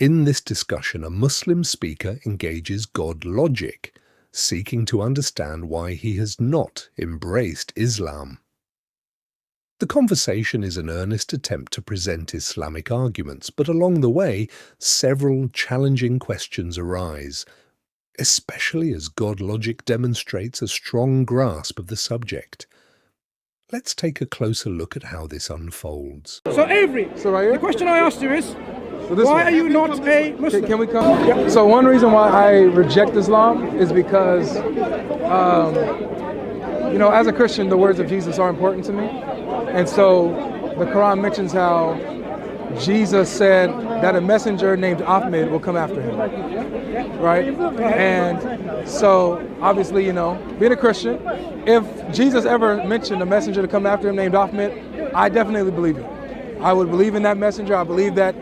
In this discussion, a Muslim speaker engages Godlogic, seeking to understand why he has not embraced Islam. The conversation is an earnest attempt to present Islamic arguments, but along the way, several challenging questions arise, especially as Godlogic demonstrates a strong grasp of the subject. Let's take a closer look at how this unfolds. So Avery, the question I asked you is, why are you not a Muslim? Can we come? Yeah. So one reason why I reject Islam is because, as a Christian, the words of Jesus are important to me. And so the Quran mentions how Jesus said that a messenger named Ahmed will come after him, right? And so obviously, being a Christian, if Jesus ever mentioned a messenger to come after him named Ahmed, I definitely believe it. I would believe in that messenger. I believe that,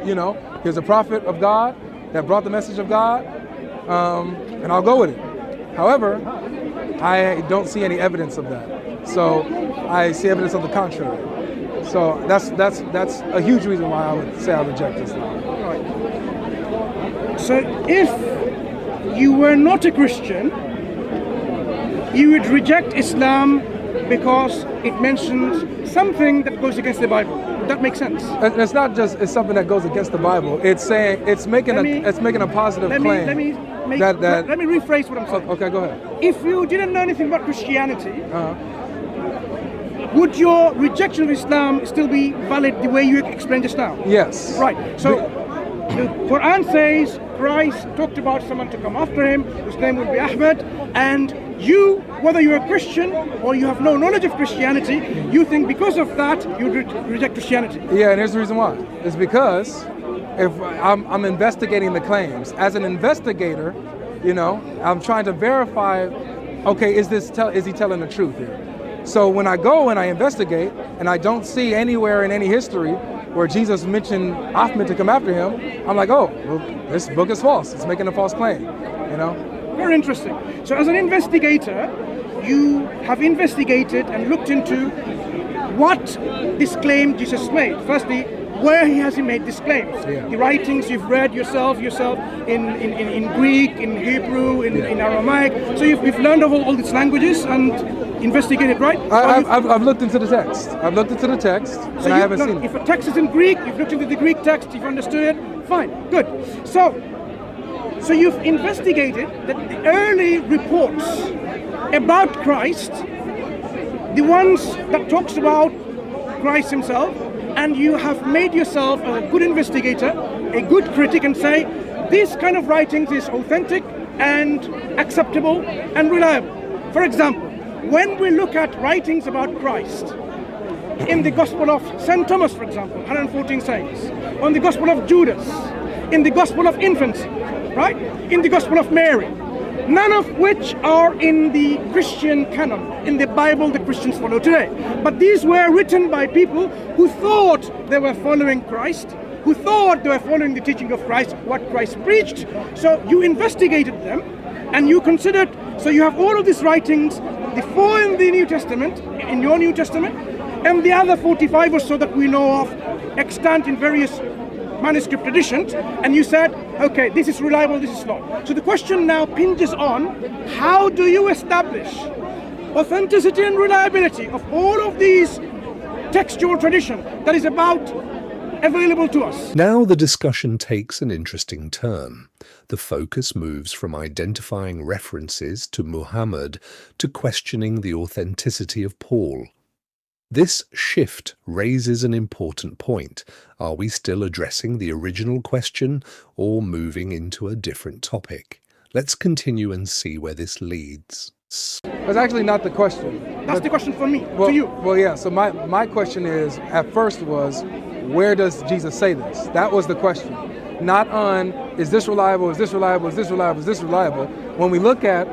he was a prophet of God that brought the message of God, and I'll go with it. However, I don't see any evidence of that. So I see evidence of the contrary. So that's a huge reason why I would say I reject Islam. Right. So if you were not a Christian, you would reject Islam because it mentions something that goes against the Bible. Would that make sense? And it's not just something that goes against the Bible. It's saying it's making a positive claim. Let me rephrase what I'm saying. Okay, go ahead. If you didn't know anything about Christianity, would your rejection of Islam still be valid the way you explained just now? Yes. Right. So the Quran says Christ talked about someone to come after him, whose name would be Ahmed, and you, whether you're a Christian or you have no knowledge of Christianity, you think because of that you reject Christianity. Yeah, and here's the reason why. It's because if I'm investigating the claims. As an investigator, I'm trying to verify, okay, is he telling the truth here? So when I go and I investigate and I don't see anywhere in any history where Jesus mentioned Ahmed to come after him, I'm like, oh, well, this book is false. It's making a false claim, Very interesting. So as an investigator, you have investigated and looked into what this claim Jesus made. Firstly, where has he made these claims? Yeah. The writings you've read yourself in Greek, in Hebrew, in Aramaic. So you've learned of all these languages and investigated, right? I've looked into the text. And I haven't seen it. If a text is in Greek, you've looked into the Greek text, you've understood it, fine, good. So you've investigated that the early reports about Christ, the ones that talks about Christ himself, and you have made yourself a good investigator, a good critic, and say, this kind of writings is authentic and acceptable and reliable. For example, when we look at writings about Christ, in the Gospel of St. Thomas, for example, 114 sayings, on the Gospel of Judas, in the Gospel of Infancy, right? In the Gospel of Mary, none of which are in the Christian canon, in the Bible that Christians follow today. But these were written by people who thought they were following Christ, who thought they were following the teaching of Christ, what Christ preached. So you investigated them and you considered, so you have all of these writings, the 4 in the New Testament, in your New Testament, and the other 45 or so that we know of extant in various manuscript traditions, and you said, okay, this is reliable, this is not. So the question now pinges on, how do you establish authenticity and reliability of all of these textual tradition that is available to us? Now the discussion takes an interesting turn. The focus moves from identifying references to Muhammad to questioning the authenticity of Paul. This shift raises an important point. Are we still addressing the original question or moving into a different topic? Let's continue and see where this leads. That's actually not the question. That's the question for me, to you. Well, yeah, so my question is, at first was, where does Jesus say this? That was the question. Not on, is this reliable, is this reliable, is this reliable, is this reliable? When we look at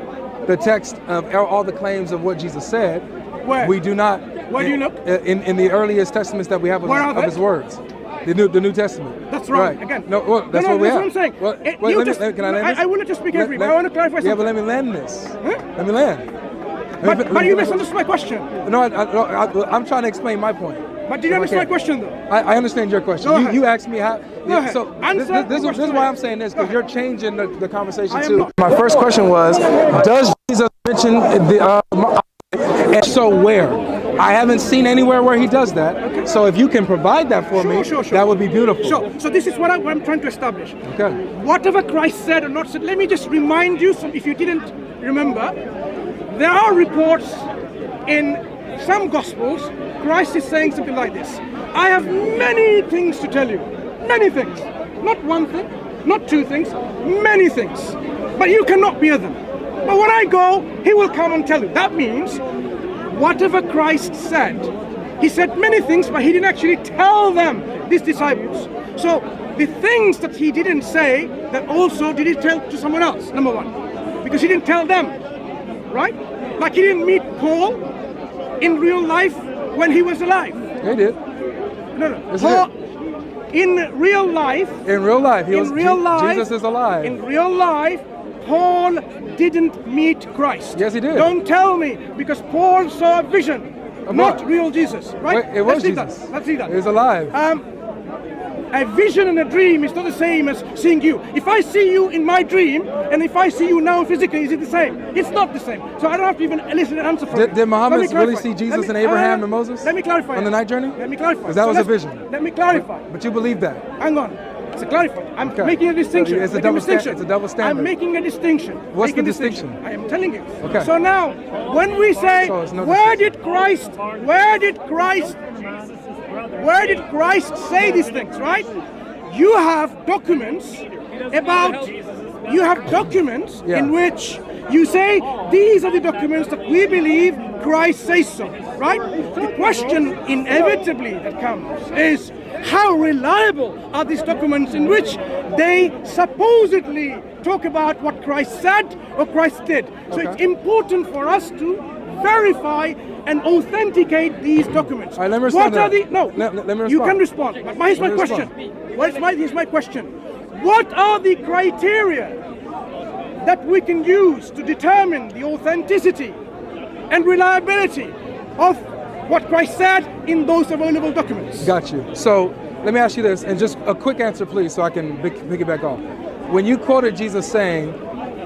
the text of all the claims of what Jesus said, where? We do not. Where do you look? In the earliest testaments that we have of his words. The New Testament. That's right. Again. No, well, that's what we have. That's what I'm saying. Well, wait, can I land this? I will let you speak every, but I want to clarify something. Yeah, but let me land this. Huh? Let me land. But you misunderstood my question. No, I'm trying to explain my point. But did you understand my question, though? I understand your question. Go ahead. You asked me how. Go ahead. So Answer this the is question. why I'm saying this, because you're changing the conversation I am too. not. My first question was, does Jesus mention the and so where? I haven't seen anywhere where he does that. Okay. So if you can provide that for me, that would be beautiful. Sure. So this is what I'm trying to establish. Okay. Whatever Christ said or not said, let me just remind you, if you didn't remember, there are reports in some Gospels, Christ is saying something like this: I have many things to tell you. Many things. Not one thing, not two things, many things. But you cannot bear them. But when I go, he will come and tell you. That means whatever Christ said, he said many things, but he didn't actually tell them, these disciples. So the things that he didn't say, that also did he tell to someone else, number one. Because he didn't tell them, right? Like he didn't meet Paul in real life when he was alive. He did. No. Paul, in real life. In real life. Jesus is alive. In real life, Paul didn't meet Christ. Yes, he did. Don't tell me, because Paul saw a vision, not what? real Jesus, right? Wait, it was Jesus. Let's see that. He was alive. A vision and a dream is not the same as seeing you. If I see you in my dream, and if I see you now physically, is it the same? It's not the same. So I don't have to even elicit an answer from you. Did Muhammad really see Jesus and Abraham and Moses? Let me clarify. On the night journey? Let me clarify. Because that was a vision. Let me clarify. But you believe that? Hang on. It's a clarify. I'm making a distinction. It's a double standard. I'm making a distinction. What's the distinction? I am telling you. Okay. So now, when we say, where did Christ say these things, right? You have documents in which you say, these are the documents that we believe Christ says so, right? The question inevitably that comes is, how reliable are these documents in which they supposedly talk about what Christ said or Christ did? So it's important for us to verify and authenticate these documents. All right, let me respond. Let me respond. You can respond. But here's my question. Here's my question. What are the criteria that we can use to determine the authenticity and reliability of what Christ said in those available documents? Got you. So let me ask you this, and just a quick answer, please, so I can pick it back off. When you quoted Jesus saying,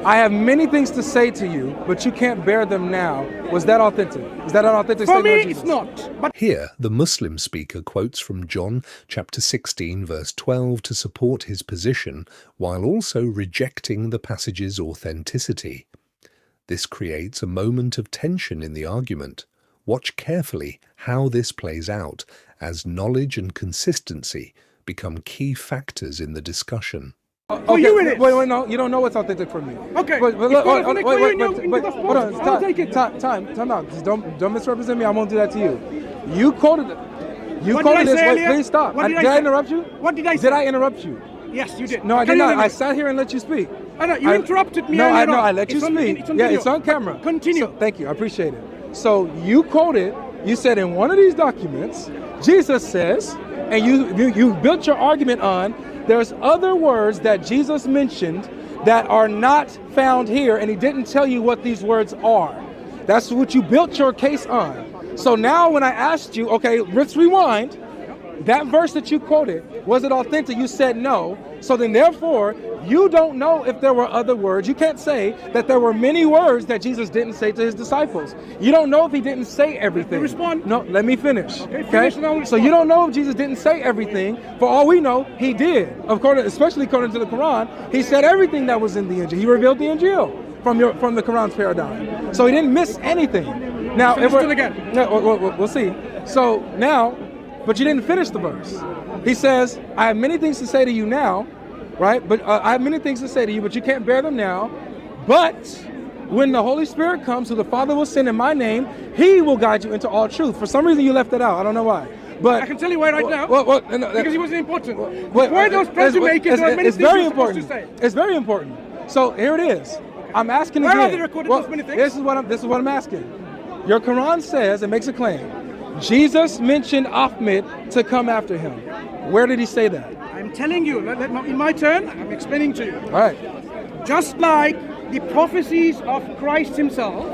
I have many things to say to you, but you can't bear them now, was that authentic? Is that an authentic statement of Jesus? For me, it's not. But Here, the Muslim speaker quotes from John chapter 16, verse 12 to support his position, while also rejecting the passage's authenticity. This creates a moment of tension in the argument. Watch carefully how this plays out, as knowledge and consistency become key factors in the discussion. For you it is. Wait, no, you don't know what's authentic for me. Okay. Hold on, take it. Time out. Just don't misrepresent me. I won't do that to you. You quoted it. You quoted this. Wait, please stop. Did I interrupt you? What did I say? Did I interrupt you? Yes, you did. No, I did not. I sat here and let you speak. I know, you interrupted me. No, I let you speak. Yeah, it's on camera. Continue. So, thank you. I appreciate it. So you quoted, you said in one of these documents, Jesus says, and you built your argument on, there's other words that Jesus mentioned that are not found here, and he didn't tell you what these words are. That's what you built your case on. So now when I asked you, okay, let's rewind, that verse that you quoted, was it authentic? You said no. So then therefore, you don't know if there were other words. You can't say that there were many words that Jesus didn't say to his disciples. You don't know if he didn't say everything. Respond. No, let me finish. Okay? So you don't know if Jesus didn't say everything. For all we know, he did. Especially according to the Quran, he said everything that was in the Injil. He revealed the Injil from the Quran's paradigm. So he didn't miss anything. Now, we'll see. So now, but you didn't finish the verse. He says, I have many things to say to you now, right? But I have many things to say to you, but you can't bear them now. But when the Holy Spirit comes, who the Father will send in my name, he will guide you into all truth. For some reason, you left that out. I don't know why. But I can tell you why right now. Because he wasn't important. Why those trying to make it? There are many things you're supposed to say. It's very important. So here it is. I'm asking again. Where are they recorded those many things? This is what I'm asking. Your Quran says, it makes a claim, Jesus mentioned Ahmed to come after him. Where did he say that? I'm telling you, in my turn, I'm explaining to you. All right. Just like the prophecies of Christ himself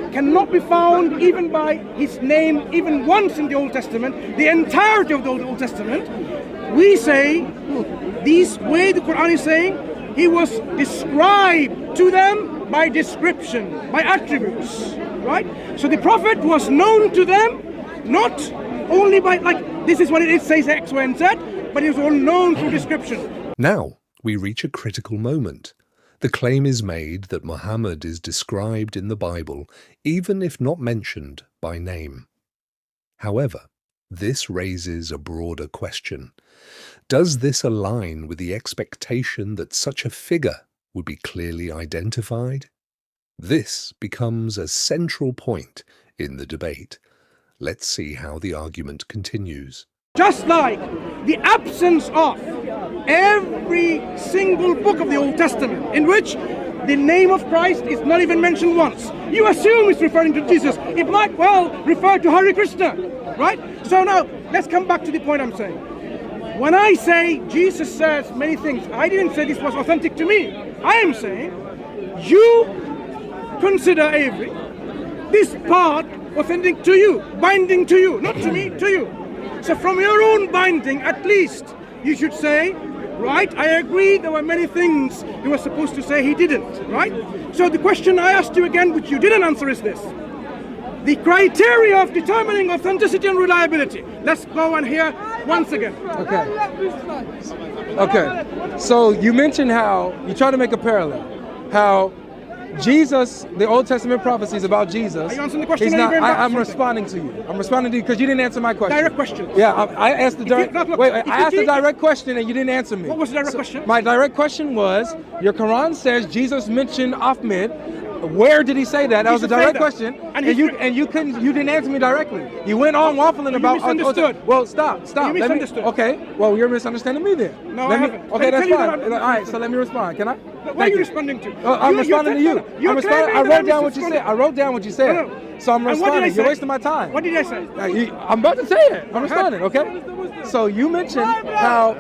cannot be found even by his name even once in the Old Testament, the entirety of the Old Testament, we say, this way the Quran is saying, he was described to them by description, by attributes, right? So the Prophet was known to them, not only by, like, this is what it says X, Y, and Z, but he was all known through description. Now we reach a critical moment. The claim is made that Muhammad is described in the Bible, even if not mentioned by name. However, this raises a broader question. Does this align with the expectation that such a figure would be clearly identified? This becomes a central point in the debate. Let's see how the argument continues. Just like the absence of every single book of the Old Testament in which the name of Christ is not even mentioned once. You assume it's referring to Jesus. It might well refer to Hare Krishna, right? So now, let's come back to the point I'm saying. When I say Jesus says many things, I didn't say this was authentic to me. I am saying, you consider, Avery, this part authentic to you, binding to you, not to me, to you. So from your own binding, at least, you should say, right, I agree there were many things he was supposed to say he didn't, right? So the question I asked you again, which you didn't answer, is this. The criteria of determining authenticity and reliability. Let's go and hear once again. Okay. So you mentioned how, you try to make a parallel, how Jesus, the Old Testament prophecies about Jesus. Are you answering the question? He's not, I'm responding to you. I'm responding to you because you didn't answer my question. Direct question. Yeah, I asked the direct. I asked the direct question and you didn't answer me. What was the direct question? My direct question was: your Quran says Jesus mentioned Ahmed. Where did he say that? That was a direct question, and you didn't answer me directly. You went on waffling about. You misunderstood. Well, stop. You misunderstood. Okay. Well, you're misunderstanding me then. No, I haven't. Okay, that's fine. All right. So let me respond. Can I? What are you responding to? I'm responding to you. I wrote down what you said. I wrote down what you said. No. So I'm responding. You're wasting my time. What did I say? I'm about to say it. I'm responding. Okay. So you mentioned how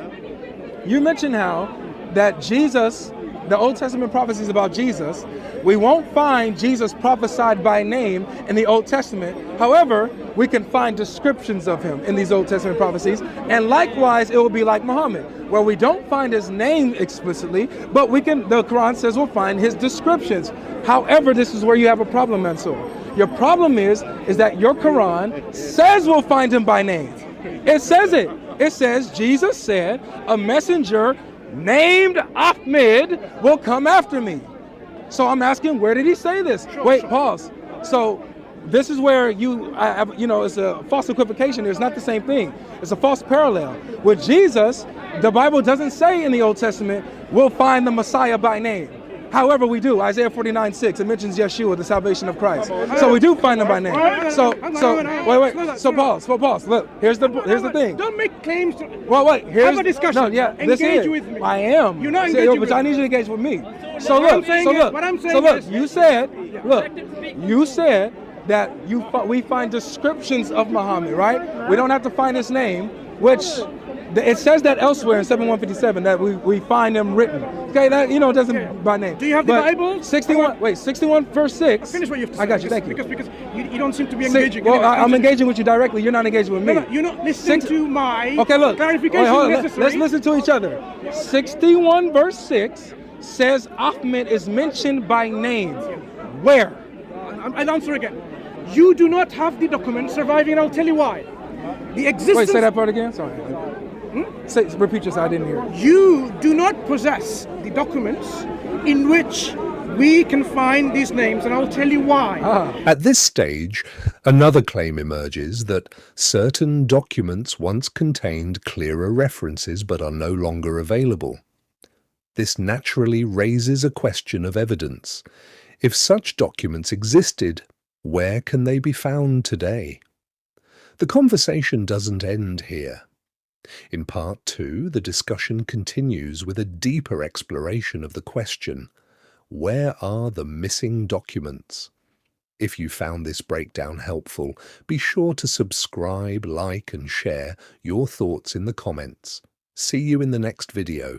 that Jesus, the Old Testament prophecies about Jesus, we won't find Jesus prophesied by name in the Old Testament. However, we can find descriptions of him in these Old Testament prophecies. And likewise, it will be like Muhammad, where we don't find his name explicitly, but the Quran says we'll find his descriptions. However, this is where you have a problem, Mansur. Your problem is that your Quran says we'll find him by name. It says it. It says, Jesus said, a messenger named Ahmed will come after me. So I'm asking, where did he say this? Wait, pause. So this is where it's a false equivocation. It's not the same thing. It's a false parallel. With Jesus, the Bible doesn't say in the Old Testament, we'll find the Messiah by name. However, we do. Isaiah 49:6, it mentions Yeshua, the salvation of Christ. So we do find him by name. So wait. So pause. Look, here's the thing. Don't make claims. Here's have a discussion. No, yeah, engage with me. I am. You're not engaging with me. But I need you to engage with me. You said that we find descriptions of Muhammad, right? We don't have to find his name, which it says that elsewhere in 7157 that we find him written. Okay, that doesn't by name. Do you have the Bible? 61 verse 6. Finish what you have to say. I got you. Thank you. Because you don't seem to be engaging. Well, I'm engaging with you directly. You're not engaging with me. No, you're not listening to my clarification necessary. Let's listen to each other. 61 verse 6 says Ahmed is mentioned by name. Where? I'll answer again. You do not have the document surviving, and I'll tell you why. The existence. Wait, say that part again. Sorry. Repeat yourself. I didn't hear. You do not possess the documents in which we can find these names, and I'll tell you why. At this stage, another claim emerges that certain documents once contained clearer references but are no longer available. This naturally raises a question of evidence. If such documents existed, where can they be found today? The conversation doesn't end here. In part 2, the discussion continues with a deeper exploration of the question, where are the missing documents? If you found this breakdown helpful, be sure to subscribe, like and share your thoughts in the comments. See you in the next video.